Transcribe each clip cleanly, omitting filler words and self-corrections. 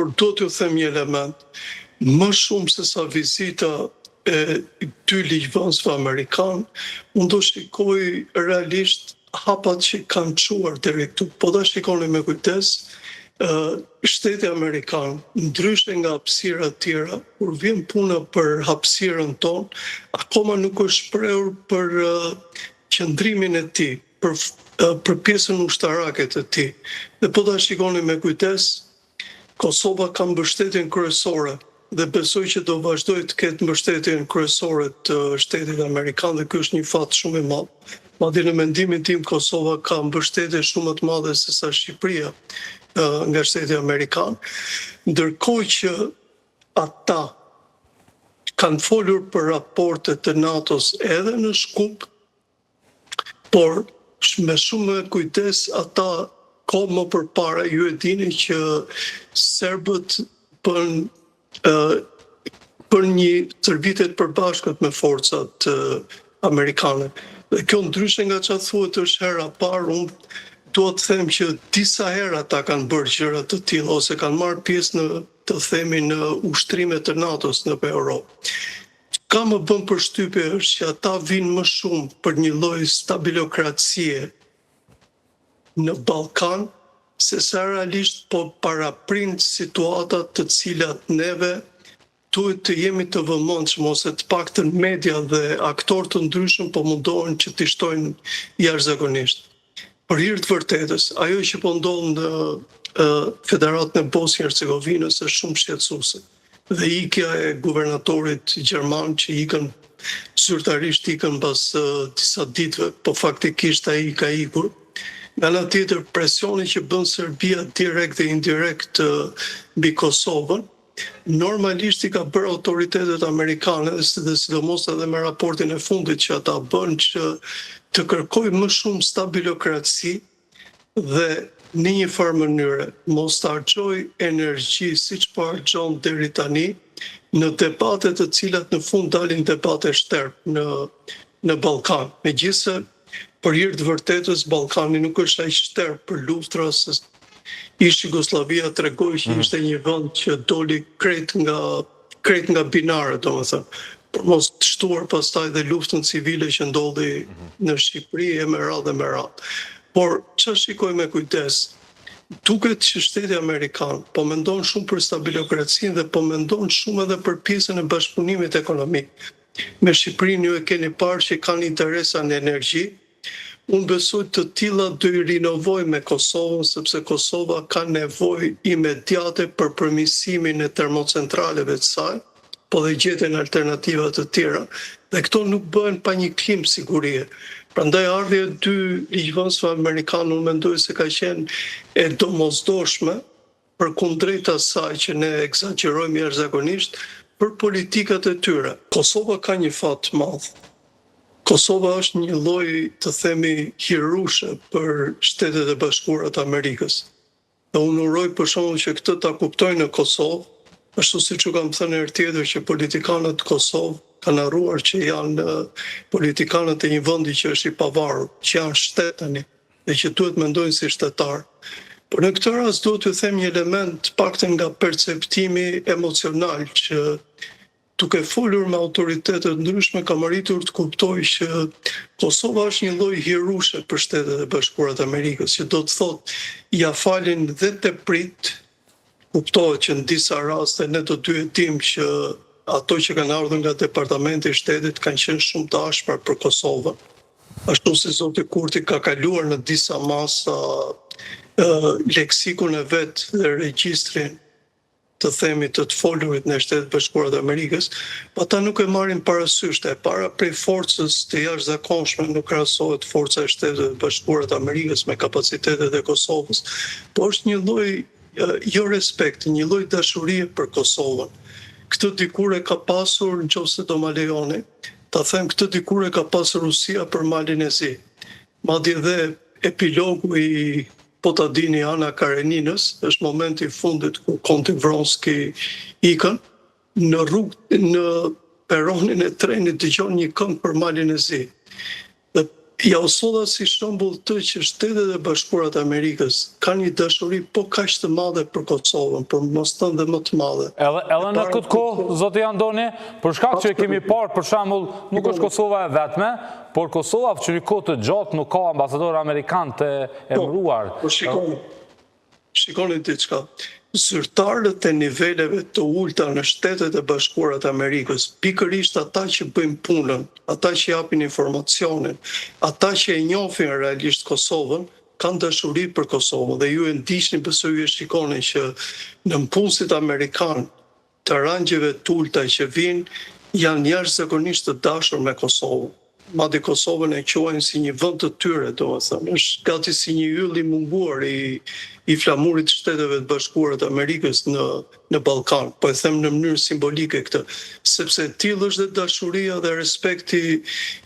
por do t'ju them një element, më shumë se sa vizita e dy ligjvënësve amerikan, unë do shikoj realisht hapat që kanë quar deri këtu. Po da shikoni me kujdes, shteti amerikan, ndryshe nga hapësira tjera, kur vjen puna për hapësirën tonë, akoma nuk është shprehur për qëndrimin e tij, për pjesën ushtarake të tij. Dhe po ta shikoni me kujdes, Kosova ka mbështetjen kryesore dhe besoj që do vazhdoj të ketë mbështetjen kryesore të shtetit amerikan dhe ky është një fat shumë i madh. Madje në mendimin tim Kosova ka mbështetje shumë më të madhe se sa Shqipëria nga shteti amerikan, ndërkohë që ata kanë folur për raportet të NATO-s edhe në Shkup, por me shumë kujdes ata kohë më përpara ju e dini që serbët për një stërvitje të përbashkët me forcat amerikane. Dhe kjo ndryshe nga çfarë thuhet është hera parë, unë dua të them që disa herë ata kanë bërë gjëra të tilla ose kanë marrë pjesë në ushtrimet të NATO-s në Europë. Ka më bën përshtypje është që ata vinë më shumë për një lloj stabilokracie në Ballkan, se sa realisht po paraprind situata të cilat neve duhet të jemi të vëmendshëm ose të paktën media dhe aktorë të ndryshëm po mundohen që t'i shtojnë jashtëzakonisht. Për hir të vërtetës, ajo që po ndodh në Federatën e Bosnjë-Hercegovinës është shumë shqetësuese. Dhe ikja e guvernatorit gjerman që ikën zyrtarisht pas disa ditëve, po faktikisht ai ka ikur. Nga ana tjetër, presioni që bën Serbia direkt dhe indirekt mbi Kosovën, normalisht i ka bërë autoritetet amerikane dhe sidomos edhe me raportin e fundit që ata bën që të kërkoj më shumë stabilokraci dhe në një farë mënyre mos të harxoj energji siç po harxon deri tani në debate të cilat në fund dalin debate shterp në Ballkan. Megjithëse për hir të vërtetës Ballkani nuk është aq shterp për luftra se ish Jugosllavia tregoi që ishte një vend që doli krejt nga binare, domethënë, por mos të shtuar pastaj dhe luftën civile që ndodhi në Shqipëri e me radhë. Por çfarë shikoj me kujdes, duket që shteti amerikan po mendon shumë për stabilokracinë dhe po mendon shumë edhe për pjesën e bashkëpunimit ekonomik. Me Shqipërinë ju e keni parë që kanë interesa në energji. Unë besoj të tilla do i rinovoj me Kosovën, sepse Kosova ka nevojë imediate për përmirësimin e termocentraleve të saj, po dhe gjetjen alternativa të tjera. Dhe këto nuk bëhen pa një klimë sigurie. Prandaj ardhja e dy ligjvënësve amerikanë unë mendoj se ka qenë e domosdoshme përkundrejt asaj që ne egzagjerojmë jashtëzakonisht për politikat e tyre. Kosova ka një fat të madh. Kosova është një lloj, të themi, hirushe për Shtetet e Bashkuara të Amerikës. Dhe unë uroj për shembull që këtë ta kuptojnë në Kosovë, ashtu siç u kam thënë herë tjetër që politikanët të Kosovë kanë harruar që janë politikanët e një vendi që është i pavarur, që janë shtet tani dhe që duhet mendojnë si shtetare. Por në këtë rast duhet t'ju them një element paktën nga perceptimi emocional që duke folur me autoritetet ndryshme kam arritur të kuptoj që Kosova është një lloj hirushe për Shtetet e Bashkuara të Amerikës, që do të thotë ja falin dhe teprit. Kuptohet që në disa raste ne të dy e dim që ato që kanë ardhur nga Departamenti i Shtetit kanë qenë shumë të ashpra për Kosovën. Ashtu si zoti Kurti ka kaluar në disa masa leksikun e vet dhe regjistrin të themi të folurit në Shtetet Bashkuara të Amerikës, pa ata nuk e marrin parasysh, e para prej forcës të jashtëzakonshme nuk krahasohet forca e Shtetit Bashkuara të Amerikës me kapacitetet e Kosovës, por është një lloj jo respekt, një lloj dashurie për Kosovën. Këtë dikur e ka pasur, nëse do ma lejoni, ta them këtë dikur e ka pasur Rusia për Malin e Zi. Madje dhe epilogu i po ta dini Ana Kareninës, është momenti i fundit ku Konti Vronski ikën, në peronin e trenit dëgjon një këngë për Malin e Zi. Dhe Ja u solla si shembull të që Shtetet e Bashkuara të Amerikës kanë një dashuri po kaq të madhe për Kosovën, për mos thënë dhe më të madhe. Edhe në këtë kohë, zoti Andoni, për shkak që kemi parë, për shembull, nuk është Kosova e vetme, por Kosova që një kohë të gjatë nuk ka ambasador amerikan të emëruar. Shikoni diçka. Zyrtarët e niveleve të ulta në Shtetet e Bashkuara të Amerikës, pikërisht ata që bëjnë punën, ata që japin informacionin, ata që e njohin realisht Kosovën, kanë dashuri për Kosovën dhe ju e ndiqni pse ju e shikoni që në punësit amerikan të rangjeve të ulta që vinë janë jashtëzakonisht të dashur me Kosovën. Madje Kosovën e quajnë si një vend të tyre, domethënë, është gati si një yll i munguar i flamurit të Shteteve të Bashkuara të Amerikës në Ballkan. Po e them në mënyrë simbolike këtë, sepse tillë është dhe dashuria dhe respekti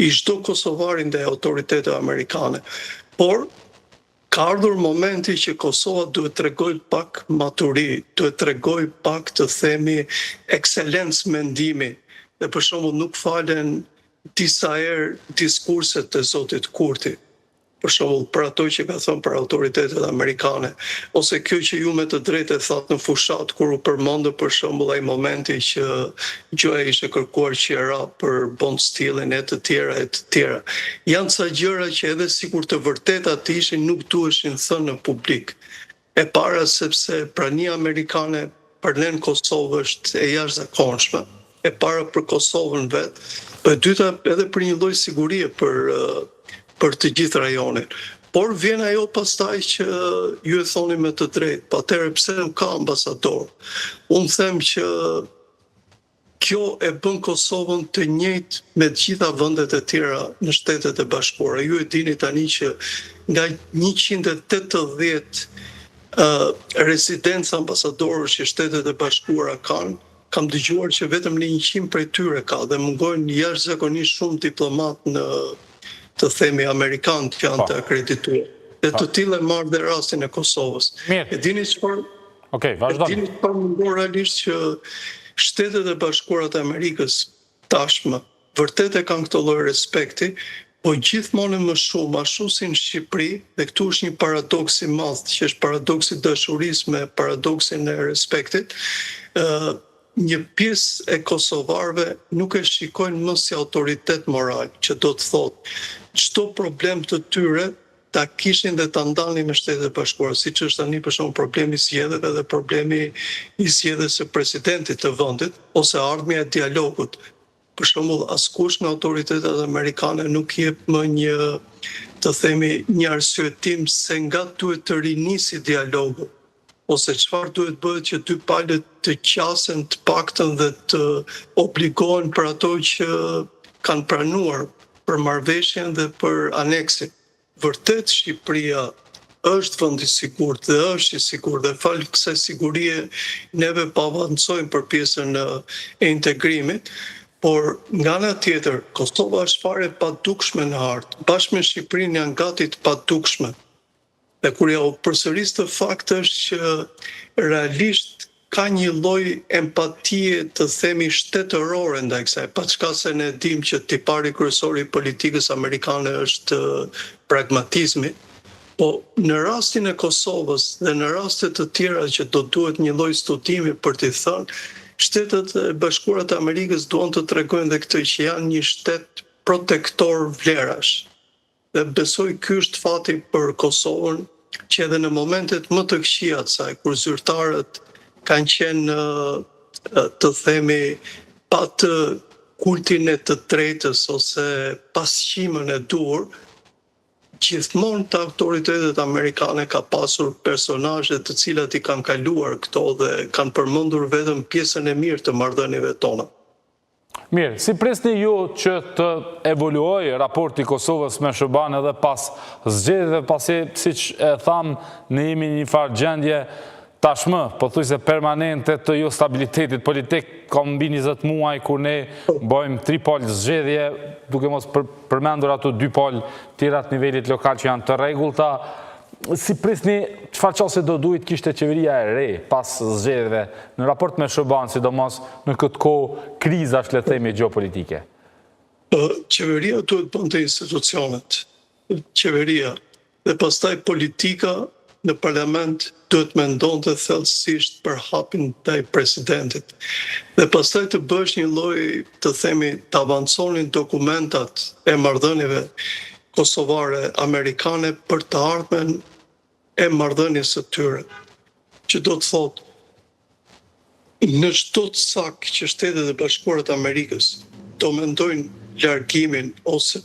i çdo kosovari ndaj autoriteteve amerikane. Por ka ardhur momenti që Kosova duhet të tregojë pak maturi, duhet të tregojë pak të themi ekselencë mendimi. Dhe për shembull nuk falen disa herë diskurset të zotit Kurti, për shembull për ato që ka thënë për autoritetet amerikane, ose kjo që ju me të drejtë e thatë në fushat kur u përmendë për shembull ai momenti që Gjoja ishte kërkuar qera për bond stillin e të tjera e të tjera. Janë ca gjëra që edhe sikur të vërteta të ishin nuk duheshin thënë në publik. E para sepse prania amerikane për ne në Kosovë është e jashtëzakonshme. E para për Kosovën vetë, e dyta edhe për një lloj sigurie për të gjithë rajonin. Por vjen ajo pastaj që ju e thoni me të drejtë, atëherë pse nuk ka ambasador? Unë them që kjo e bën Kosovën të njëjtë me të gjitha vendet e tjera në Shtetet e Bashkuara. Ju e dini tani që nga 180 rezidencë ambasadorësh që Shtetet e Bashkuara kanë, kam dëgjuar që vetëm në 100 prej tyre ka dhe mungojnë jashtëzakonisht shumë diplomat në të themi amerikanë që janë të akredituar. Dhe të tillë marrë dhe rastin e Kosovës. E dini çfarë? Okej, vazhdoni. E dini çfarë mungon realisht që Shtetet e Bashkuara të Amerikës tashmë vërtet e kanë këtë lloj respekti, po gjithmonë më shumë, ashtu si në Shqipëri, dhe këtu është një paradoks i madh, që është paradoksi i dashurisë me paradoksin e respektit. Një pjesë e kosovarëve nuk e shikojnë më si autoritet moral, që do të thotë çdo problem të tyre ta kishin dhe ta ndalnin me Shtetet e Bashkuara, siç është tani për shembull problemi i zgjedhjeve dhe problemi i zgjedhjes së presidentit të vendit ose ardhmja e dialogut. Për shembull, askush nga autoritetet amerikane nuk jep më të themi një arsyetim se nga duhet të rinisi dialogu, ose çfarë duhet bëhet që dy palët të qasen të paktën dhe të obligohen për ato që kanë pranuar për marrëveshjen dhe për aneksin. Vërtet Shqipëria është vend i sigurt dhe është i sigurt dhe fal kësaj sigurie neve pa avancojmë për pjesën e integrimit, por nga ana tjetër Kosova është fare padukshme në hartë, bashkë me Shqipërinë janë gati të padukshme. Dhe kur ja u përsëris të fakt është që realisht ka një lloj empatie të themi shtetërore ndaj kësaj, paçka se ne dim që tipari kryesor i politikës amerikane është pragmatizmi, po në rastin e Kosovës dhe në raste të tjera që do duhet një lloj studimi për t'i thënë, Shtetet e Bashkuara të Amerikës duan të tregojnë dhe këtë që janë një shtet protektor vlerash. Dhe besoj ky është fati për Kosovën, që edhe në momentet më të këqija të saj, kur zyrtarët kanë qenë të themi pa të kultin e të drejtës ose pasqimën e duhur, gjithmonë të autoritetet amerikane ka pasur personazhe të cilat i kanë kaluar këto dhe kanë përmendur vetëm pjesën e mirë të marrëdhënieve tona. Mirë, si presni ju që të evoluojë raporti Kosovës me SBA-n edhe pas zgjedhjeve, pasi siç e tham, ne jemi në një farë gjendje tashmë, pothuajse permanente të jo stabilitetit politik, ka mbi 20 muaj kur ne bëjmë 3 palë zgjedhje, duke mos përmendur ato 2 palë tjera të nivelit lokal që janë të rregullta. Si prisni çfarë çështje do duhet kishte qeveria e re pas zgjedhjeve në raport me SBA-n, sidomos në këtë kohë krizash, le të themi, gjeopolitike? Qeveria duhet bënte institucionet. qeveria dhe pastaj politika në parlament duhet mendonte thellësisht për hapin ndaj presidentit. Dhe pastaj të bësh një lloj, të themi, të avanconin dokumentat e marrëdhënieve kosovare amerikane për të ardhmen e marrëdhënies së tyre. Që do të thotë, në çdo sak që Shtetet e Bashkuara të Amerikës do mendojnë largimin ose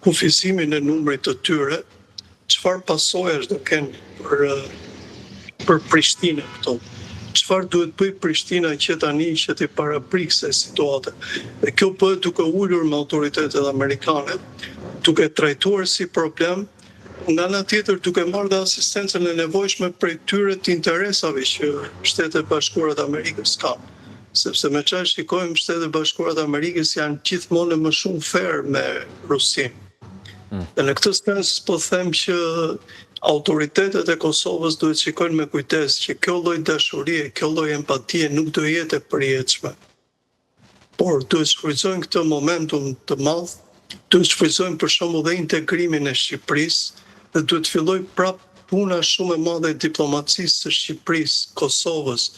kufizimin e numrit të tyre, çfarë pasojash do kenë për Prishtinën këto? Çfarë duhet bëj Prishtina që tani që të paraprik se situata? Dhe kjo bëhet duke ulur me autoritetet amerikane, duke trajtuar si problem, nga ana tjetër duke marrë dhe asistencën e nevojshme prej tyre të interesave që Shtetet e Bashkuara të Amerikës kanë. Sepse me çfarë shikojmë, Shtetet e Bashkuara të Amerikës janë gjithmonë më shumë fair me Rusinë. Dhe në këtë sens po them që autoritetet e Kosovës duhet shikojnë me kujdes që kjo lloj dashurie, kjo lloj empatie nuk do jetë e përjetshme. Por duhet shfrytëzojnë këtë momentum të madh, duhet shfrytëzojnë për shembull dhe integrimin e Shqipërisë dhe duhet filloj prap puna shumë e madhe e diplomacisë së Shqipërisë, Kosovës,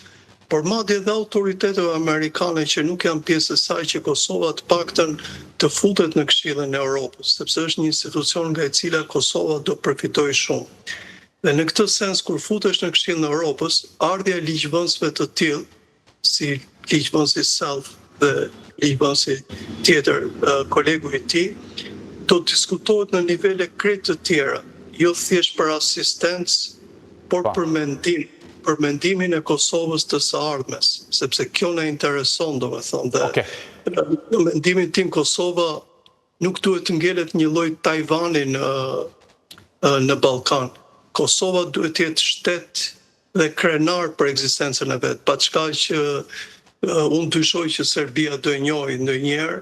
por madje edhe autoriteteve amerikane që nuk janë pjesë e saj që Kosova të paktën të futet në Këshillin e Europës, sepse është një institucion nga e cila Kosova do përfitojë shumë. Dhe në këtë sens, kur futesh në Këshillin e Europës, ardhja e ligjvënësve të tillë, si ligjvënësi Self dhe ligjvënësi tjetër, kolegu i tij, do të diskutohet në nivele krejt të tjera, jo thjesht për asistencë, por për mendimin e Kosovës të së ardhmes, sepse kjo na intereson, domethënë, dhe në mendimin tim Kosova nuk duhet të ngelet një lloj Tajvani në Ballkan. Kosova duhet të jetë shtet dhe krenar për ekzistencën e vet, pa çka që unë dyshoj që Serbia do e njohë ndonjëherë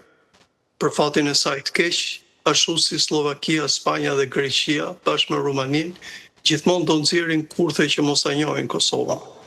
për fatin e saj të keq, ashtu si Slovakia, Spanja dhe Greqia bashkë me Rumaninë, gjithmonë do nxjerrin kurthe që mos ta njohin Kosovën.